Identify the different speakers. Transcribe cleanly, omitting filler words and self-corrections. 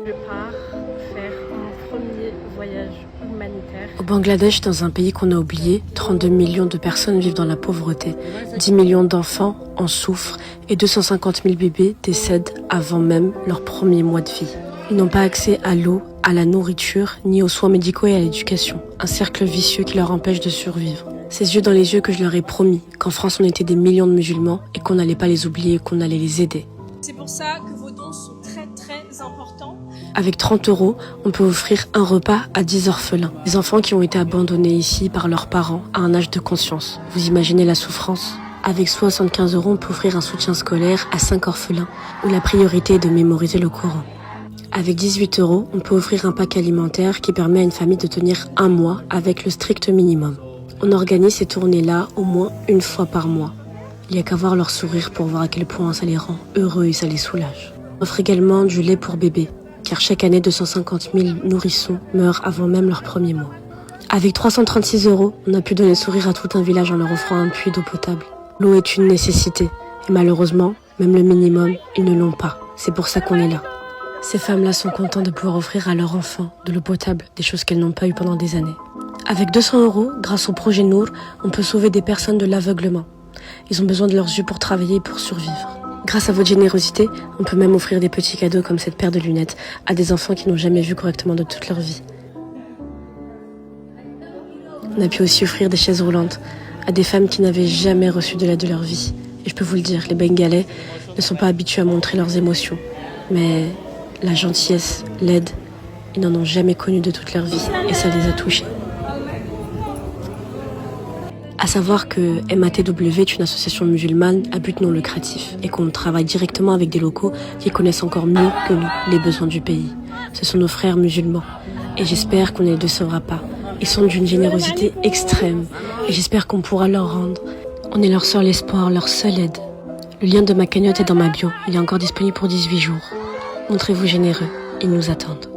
Speaker 1: Je pars faire mon premier voyage humanitaire.
Speaker 2: Au Bangladesh, dans un pays qu'on a oublié, 32 millions de personnes vivent dans la pauvreté. 10 millions d'enfants en souffrent et 250 000 bébés décèdent avant même leur premier mois de vie. Ils n'ont pas accès à l'eau, à la nourriture, ni aux soins médicaux et à l'éducation. Un cercle vicieux qui leur empêche de survivre. Ces yeux dans les yeux que je leur ai promis qu'en France on était des millions de musulmans et qu'on n'allait pas les oublier et qu'on allait les aider.
Speaker 3: C'est pour ça que vos dons sont très importants.
Speaker 2: Avec 30 €, on peut offrir un repas à 10 orphelins. Des enfants qui ont été abandonnés ici par leurs parents à un âge de conscience. Vous imaginez la souffrance ? Avec 75 €, on peut offrir un soutien scolaire à 5 orphelins où la priorité est de mémoriser le Coran. Avec 18 €, on peut offrir un pack alimentaire qui permet à une famille de tenir un mois avec le strict minimum. On organise ces tournées-là au moins une fois par mois. Il n'y a qu'à voir leur sourire pour voir à quel point ça les rend heureux et ça les soulage. On offre également du lait pour bébés, car chaque année 250 000 nourrissons meurent avant même leur premier mois. Avec 336 €, on a pu donner le sourire à tout un village en leur offrant un puits d'eau potable. L'eau est une nécessité, et malheureusement, même le minimum, ils ne l'ont pas. C'est pour ça qu'on est là. Ces femmes-là sont contentes de pouvoir offrir à leurs enfants de l'eau potable, des choses qu'elles n'ont pas eues pendant des années. Avec 200 €, grâce au projet Nour, on peut sauver des personnes de l'aveuglement. Ils ont besoin de leurs yeux pour travailler et pour survivre. Grâce à votre générosité, on peut même offrir des petits cadeaux comme cette paire de lunettes à des enfants qui n'ont jamais vu correctement de toute leur vie. On a pu aussi offrir des chaises roulantes à des femmes qui n'avaient jamais reçu de l'aide de leur vie. Et je peux vous le dire, les Bengalais ne sont pas habitués à montrer leurs émotions. Mais la gentillesse, l'aide, ils n'en ont jamais connu de toute leur vie et ça les a touchés. À savoir que MATW est une association musulmane à but non lucratif et qu'on travaille directement avec des locaux qui connaissent encore mieux que nous les besoins du pays. Ce sont nos frères musulmans et j'espère qu'on ne les décevra pas. Ils sont d'une générosité extrême et j'espère qu'on pourra leur rendre. On est leur seul espoir, leur seule aide. Le lien de ma cagnotte est dans ma bio. Il est encore disponible pour 18 jours. Montrez-vous généreux, ils nous attendent.